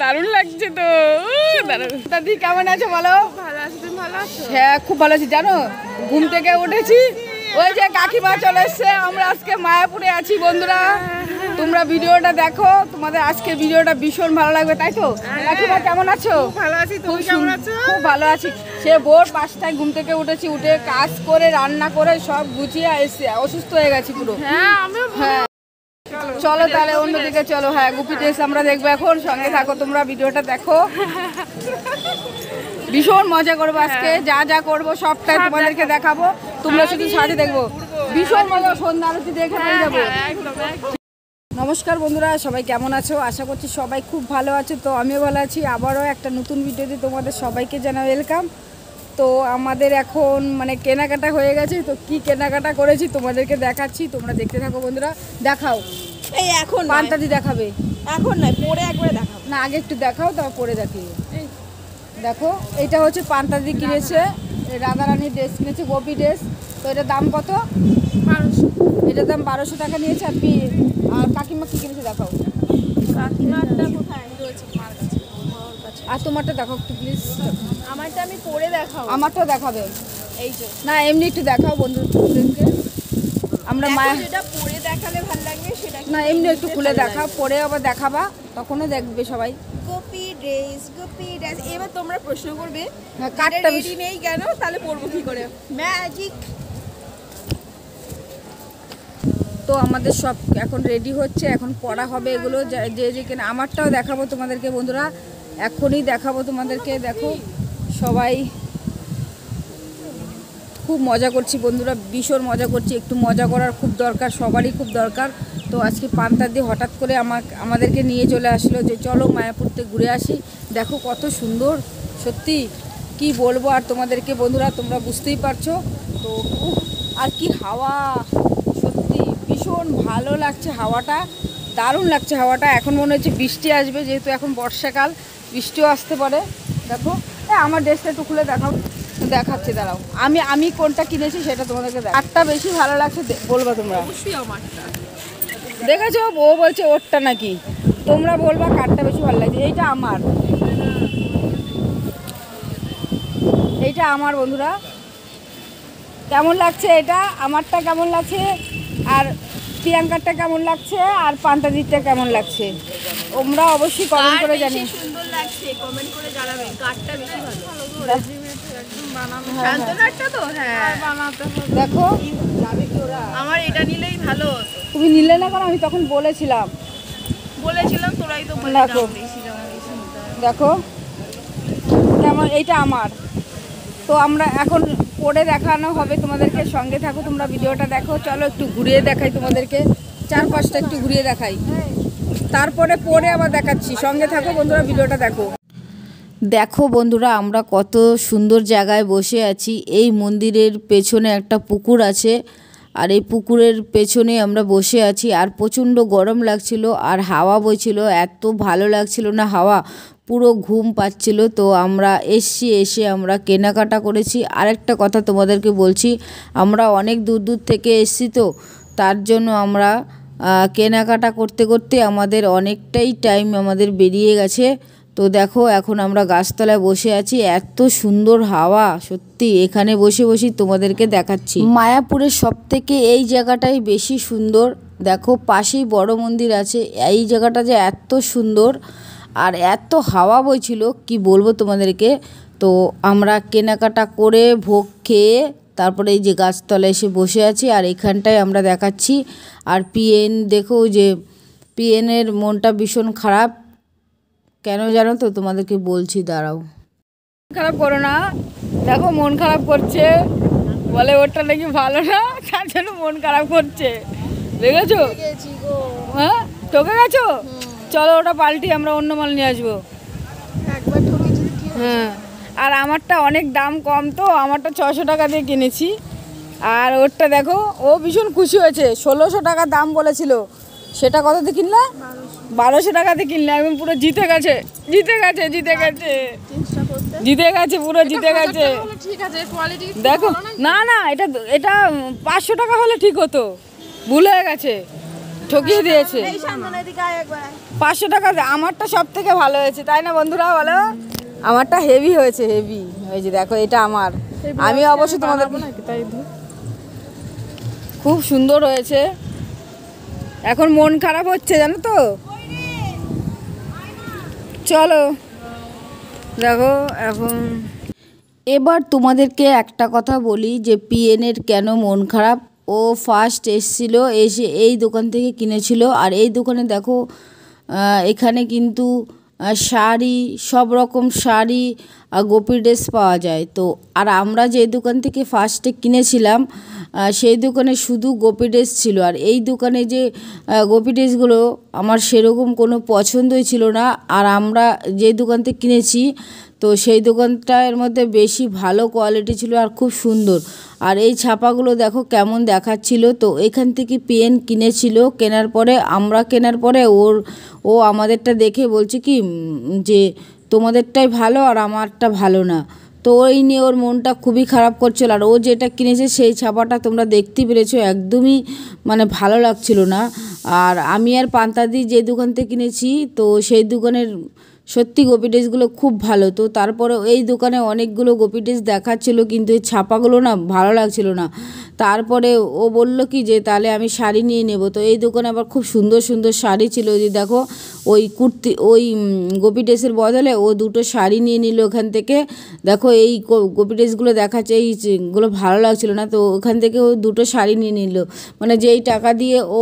দারুণ লাগছে তো। দাদি কেমন আছো বলো? ভালো আছি, তুমি ভালো আছো? হ্যাঁ খুব ভালো আছি। জানো ঘুম থেকে উঠেছি, ওই যে কাকিমা চলে এসছে। আমরা আজকে মায়াপুরে আছি বন্ধুরা, তোমরা ভিডিওটা দেখো, তোমাদের আজকে ভিডিওটা ভীষণ ভালো লাগবে, তাই তো? কাকিমা কেমন আছো? ভালো আছি, তুমি কেমন আছো? খুব ভালো আছি। সে ভোর 5টায় ঘুম থেকে উঠেছি, উঠে কাজ করে রান্না করে সব গুছিয়ে এসে অসুস্থ হয়ে গেছি পুরো। হ্যাঁ আমিও। হ্যাঁ চলো তাহলে অন্যদিকে চলো। হ্যাঁ গুপি ড্রেস আমরা দেখবো এখন, সঙ্গে থাকো তোমরা, ভিডিওটা দেখো। ভীষণ মজা করবো আজকে, যা যা করবো সবটাই তোমাদেরকে দেখাবো, তোমরা শুধু সাথে দেখবো। ভীষণ মজা, সন্ধ্যা আরতি দেখে পেয়ে যাবো। নমস্কার বন্ধুরা, সবাই কেমন আছো? আশা করছি সবাই খুব ভালো আছো। তো আমিও ভালো আছি। আবারও একটা নতুন ভিডিওতে তোমাদের সবাইকে জানাই ওয়েলকাম। তো আমাদের এখন মানে কেনাকাটা হয়ে গেছে, তো কি কেনাকাটা করেছি তোমাদেরকে দেখাচ্ছি, তোমরা দেখতে থাকো বন্ধুরা। দেখাও, এই এখন পান্তাদি দেখাবে? এখন নয়, পরে একবারে দেখাবো। না আগে একটু দেখাও, তারপর পরে দেখিয়ে। দেখো এটা হচ্ছে পান্তাদি কিনেছে, রাধারানীর ড্রেস কিনেছে, গোপী ড্রেস। তো এটার দাম কত? 1200। এটার দাম 1200 টাকা নিয়েছে। আর কাকিমা কি কিনেছে দেখাও। কাকিমারটা কোথায় রয়েছে? আমার কাছে। আর তোমারটা দেখো একটু প্লিজ। আমারটা আমি পরে দেখাবো। আমারটাও দেখাবে? এই যে না এমনি একটু দেখাও বন্ধুদেরকে। আমরা মায়া যেটা পরে দেখালে ভালো লাগবে সেটা। না এমনি একটু খুলে দেখাও, পরে আবার দেখাবা, তখনও দেখবে সবাই। Gopi dress, Gopi dress. এবার তোমরা প্রশ্ন করবে হ্যাঁ, কাটটা রেডি নেই কেন, তাহলে পরবো কি করে? ম্যাজিক। তো আমাদের সব এখন রেডি হচ্ছে, এখন পড়া হবে এগুলো যে যে কেনা। আমারটাও দেখাবো তোমাদেরকে বন্ধুরা, এখনই দেখাবো তোমাদেরকে। দেখো সবাই খুব মজা করছি বন্ধুরা, ভীষণ মজা করছি। একটু মজা করার খুব দরকার, সবারই খুব দরকার। তো আজকে পান্তাদি হঠাৎ করে আমাদেরকে নিয়ে চলে আসলো যে চলো মায়াপুরতে ঘুরে আসি। দেখো কত সুন্দর, সত্যি কি বলবো আর তোমাদেরকে বন্ধুরা, তোমরা বুঝতেই পারছো। তো আর কি হাওয়া, সত্যি ভীষণ ভালো লাগছে হাওয়াটা, দারুণ লাগছে হাওয়াটা। এখন মনে হচ্ছে বৃষ্টি আসবে, যেহেতু এখন বর্ষাকাল, বৃষ্টিও আসতে পারে। দেখো আমার ড্রেসটা একটু খুলে দেখাও, দেখাচ্ছি দাঁড়াও। আমি কোনটা কিনেছি সেটা তোমাদেরকে দেখ। আটটা বেশি ভালো লাগছে বলবা তোমরা? অবশ্যই আমারটা। দেখেছো ও বলছে ওরটা নাকি, তোমরা বলবা কারটা বেশি ভালো লাগছে। এইটা আমার, এইটা আমার বন্ধুরা। কেমন লাগছে এটা? আমারটা কেমন লাগছে, আর প্রিয়াঙ্কারটা কেমন লাগছে, আর পান্তাদিরটা কেমন লাগছে? তোমরা অবশ্যই কমেন্ট করে জানি। সুন্দর লাগছে কমেন্ট করে জানাবেন, কাটটা বেশি ভালো। হ্যাঁ, শান্তনারটা তো হ্যাঁ বানাতে হবে। দেখো আমার এটা নিলেই ভালো। তুমি নিলে না কারণ আমি তখন বলেছিলাম তোরাই তো বলে দেখো দেখো কেমন, এইটা আমার। তো আমরা এখন পরে দেখানো হবে তোমাদেরকে, সঙ্গে থাকো তোমরা, ভিডিওটা দেখো। চলো একটু ঘুরিয়ে দেখাই তোমাদেরকে, চারপাশটা একটু ঘুরিয়ে দেখাই, তারপরে পরে আবার দেখাচ্ছি। সঙ্গে থাকো বন্ধুরা, ভিডিওটা দেখো। দেখো বন্ধুরা আমরা কত সুন্দর জায়গায় বসে আছি। এই মন্দিরের পেছনে একটা পুকুর আছে, আর এই পুকুরের পেছনে আমরা বসে আছি। আর প্রচণ্ড গরম লাগছিল, আর হাওয়া বইছিল, এত ভালো লাগছিল না হাওয়া, পুরো ঘুম পাচ্ছিল। তো আমরা এসে আমরা কেনাকাটা করেছি। আরেকটা কথা তোমাদেরকে বলছি, আমরা অনেক দূর দূর থেকে এসেছি, তো তার জন্য আমরা কেনাকাটা করতে করতে আমাদের অনেকটাই টাইম আমাদের বেরিয়ে গেছে। তো দেখো এখন আমরা গাছতলায় বসে আছি, এত সুন্দর হাওয়া, সত্যি এখানে বসে বসে তোমাদেরকে দেখাচ্ছি। মায়াপুরের সবথেকে এই জায়গাটাই বেশি সুন্দর। দেখো পাশেই বড় মন্দির আছে, এই জায়গাটা যে এত সুন্দর আর এত হাওয়া বইছিল কি বলবো তোমাদেরকে। তো আমরা কেনাকাটা করে ভোগ খেয়ে তারপরে এই যে গাছতলায় এসে বসে আছি, আর এখানটায় আমরা দেখাচ্ছি। আর পিএন দেখো যে পিএনের মনটা ভীষণ খারাপ, কেন জানো তো? তোমাদেরকে বলছি দাঁড়াও। খারাপ করো না, দেখো মন খারাপ করছে, বলে ওটা নাকি ভালো না, তার জন্য মন খারাপ করছে। দেখেছো? হ্যাঁ ঠকে গেছো? চলো ওটা পাল্টি, আমরা অন্য মাল নিয়ে আসবো। হ্যাঁ আর আমারটা অনেক দাম কম, তো আমারটা 600 টাকা দিয়ে কিনেছি। আর ওরটা দেখো ও ভীষণ খুশি হয়েছে, 1600 টাকা দাম বলেছিল, সেটা কত দিয়ে কিনলে? 1200 টাকাতে কিনলে। একদম পুরো জিতে গেছে, জিতে গেছে, জিতে গেছে, জিতে গেছে, পুরো জিতে গেছে। দেখো না না এটা 500 টাকা হলে ঠিক হতো, ভুল হয়ে গেছে। ঠকিয়ে দিয়েছে। এই সামনে দিকে আয় একবার। 500 টাকা আমারটা সব থেকে ভালো হয়েছে, তাই না বন্ধুরা বলো? আমারটা হেভি হয়েছে, হেভি। এই যে দেখো, এটা আমার। আমি অবশ্য তোমাদের খুব সুন্দর হয়েছে। এখন মন খারাপ হচ্ছে জানো তো। চলো দেখো এখন এবার তোমাদেরকে একটা কথা বলি যে পিএনের কেন মন খারাপ। ও ফার্স্ট এসেছিল, এসে এই দোকান থেকে কিনেছিল। আর এই দোকানে দেখো এখানে কিন্তু শাড়ি, সব রকম শাড়ি আর গোপী ড্রেস পাওয়া যায়। তো আর আমরা যে দোকান থেকে ফার্স্টে কিনেছিলাম সেই দোকানে শুধু গোপী ড্রেস ছিল। আর এই দোকানে যে গোপী ড্রেসগুলো আমার সেরকম কোনো পছন্দই ছিল না। আর আমরা যে দোকান থেকে কিনেছি তো সেই দোকানটার মধ্যে বেশি ভালো কোয়ালিটি ছিল আর খুব সুন্দর। আর এই ছাপাগুলো দেখো কেমন দেখাচ্ছিল। তো এখান থেকে পেন কিনেছিল, কেনার পরে আমরা কেনার পরে ও আমাদেরটা দেখে বলছে কি যে তোমাদেরটাই ভালো আর আমারটা ভালো না। তো ওই নিয়ে ওর মনটা খুবই খারাপ করছিল। আর ও যেটা কিনেছে সেই ছাপাটা তোমরা দেখতেই পেরেছো, একদমই মানে ভালো লাগছিল না। আর আমি আর পান্তাদি যে দোকান থেকে কিনেছি তো সেই দোকানের সত্যি গোপী ড্রেসগুলো খুব ভালো। তো তারপরে এই দোকানে অনেকগুলো গোপী ড্রেস দেখাচ্ছিলো কিন্তু এই ছাপাগুলো না ভালো লাগছিল না। তারপরে ও বলল কি যে তাহলে আমি শাড়ি নিয়ে নেব। তো এই দোকানে আবার খুব সুন্দর সুন্দর শাড়ি ছিল। যে দেখো ওই কুর্তি, ওই গোপী ড্রেসের বদলে ও দুটো শাড়ি নিয়ে নিল ওখান থেকে। দেখো এই গোপী ড্রেসগুলো দেখাচ্ছে, এইগুলো ভালো লাগছিল না। তো ওখান থেকে ও দুটো শাড়ি নিয়ে নিল। মানে যেই টাকা দিয়ে ও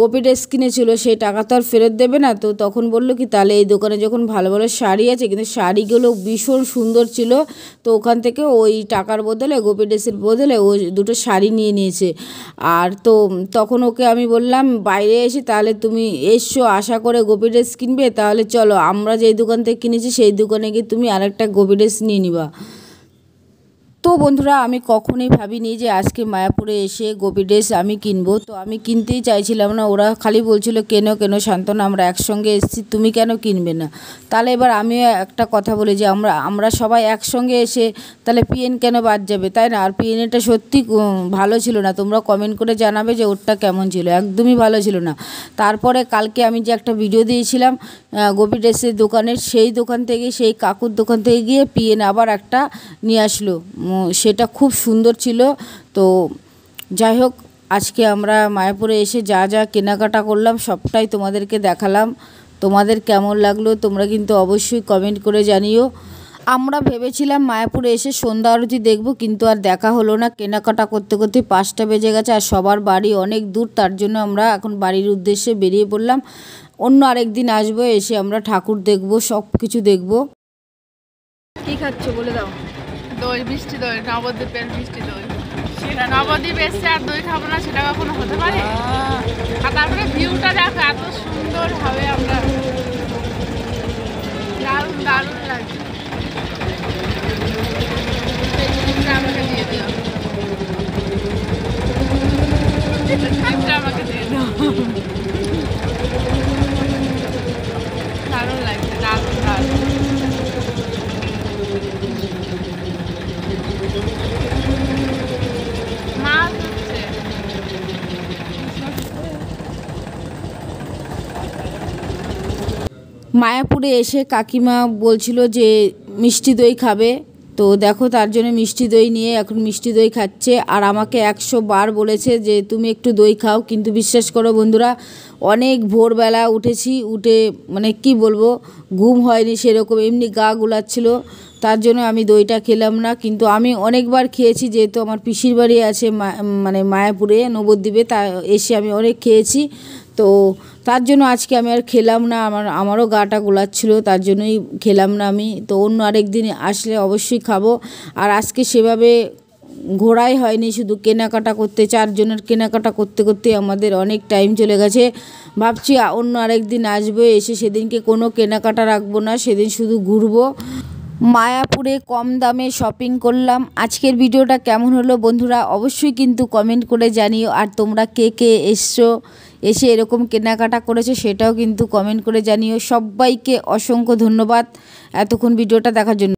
গোপী ড্রেস কিনেছিল সেই টাকা তো আর ফেরত দেবে না। তো তখন বললো কি তাহলে এই দোকানে যখন ভালো ভালো শাড়ি আছে, কিন্তু শাড়িগুলো ভীষণ সুন্দর ছিল, তো ওখান থেকে ওই টাকার বদলে গোপী ড্রেসের বদলে ও দুটো শাড়ি নিয়ে নিয়েছে। আর তো তখন ওকে আমি বললাম বাইরে এসে তাহলে তুমি এসছো আশা করে গোপী ড্রেস কিনবে, তাহলে চলো আমরা যেই দোকান থেকে কিনেছি সেই দোকানে গিয়ে তুমি আরেকটা গোপী ড্রেস নিয়ে নিবা। তো বন্ধুরা আমি কখনোই ভাবিনি যে আজকে মায়াপুরে এসে গোপী ড্রেস আমি কিনবো। তো আমি কিনতেই চাইছিলাম না, ওরা খালি বলছিল কেন কেন শান্তনা আমরা একসঙ্গে এসেছি, তুমি কেন কিনবে না। তাহলে এবার আমি একটা কথা বলি যে আমরা সবাই একসঙ্গে এসে তাহলে পিএন কেন বাদ যাবে, তাই না? আর পিএনটা সত্যি ভালো ছিল না, তোমরা কমেন্ট করে জানাবে যে ওরটা কেমন ছিল, একদমই ভালো ছিল না। তারপরে কালকে আমি যে একটা ভিডিও দিয়েছিলাম গোপী ড্রেসের দোকানের, সেই দোকান থেকে সেই কাকুর দোকান থেকে গিয়ে পিএন আবার একটা নিয়ে আসলো, সেটা খুব সুন্দর ছিল। তো যাই হোক আজকে আমরা মায়াপুরে এসে যা যা কেনাকাটা করলাম সবটাই তোমাদেরকে দেখালাম। তোমাদের কেমন লাগলো তোমরা কিন্তু অবশ্যই কমেন্ট করে জানিও। আমরা ভেবেছিলাম মায়াপুরে এসে সন্ধ্যা আরতি দেখব, কিন্তু আর দেখা হলো না। কেনাকাটা করতে করতে 5টা বেজে গেছে আর সবার বাড়ি অনেক দূর, তার জন্য আমরা এখন বাড়ির উদ্দেশ্যে বেরিয়ে পড়লাম। অন্য আরেকদিন আসবো, এসে আমরা ঠাকুর দেখব, সব কিছু দেখব। কি খাচ্ছ বলে দাও? দই, মিষ্টি দই, নবদ্বীপের মিষ্টি দই। সেটা নবদ্বীপ এসছে আর দই খাবো না, সেটা কখনো হতে পারে? আর তারপরে ভিউটা দেখো এত সুন্দর হবে, আমরা দারুণ দারুণ লাগছে। এই ক্রিমটা আমাকে দিয়ে দিও, ক্রিমটা আমাকে দিয়ে দিও। দারুণ লাগছে, দারুণ দারুণ। মাছ হচ্ছে মায়াপুরে এসে কাকিমা বলছিল যে মিষ্টি দই খাবে, তো দেখো তার জন্য মিষ্টি দই নিয়ে এখন মিষ্টি দই খাচ্ছে। আর আমাকে 100 বার বলেছে যে তুমি একটু দই খাও, কিন্তু বিশ্বাস করো বন্ধুরা অনেক ভোরবেলা উঠেছি, উঠে মানে কি বলবো ঘুম হয়নি সেরকম, এমনি গা গুলাচ্ছিল, তার জন্য আমি দইটা খেলাম না। কিন্তু আমি অনেকবার খেয়েছি, যেহেতু আমার পিসির বাড়ি আছে মানে মায়াপুরে নবদ্বীপে, তা এসে আমি অনেক খেয়েছি। তো তার জন্য আজকে আমি আর খেলাম না, আমারও গাটা গোলাচ্ছিল, তার জন্যই খেলাম না আমি। তো অন্য আরেক দিন আসলে অবশ্যই খাবো। আর আজকে সেভাবে ঘোরাই হয়নি, শুধু কেনাকাটা করতে, 4 জনের কেনাকাটা করতে করতে আমাদের অনেক টাইম চলে গেছে। ভাবছি অন্য আরেক দিন আসবো, এসে সেদিনকে কোনো কেনাকাটা রাখবো না, সেদিন শুধু ঘুরবো। মায়াপুরে কম দামে শপিং করলাম। আজকের ভিডিওটা কেমন হলো বন্ধুরা অবশ্যই কিন্তু কমেন্ট করে জানিও। আর তোমরা কে কে এসছো, এসে এরকম কেনাকাটা করেছো সেটাও কিন্তু কমেন্ট করে জানিও। সবাইকে অসংখ্য ধন্যবাদ এতক্ষণ ভিডিওটা দেখার জন্য।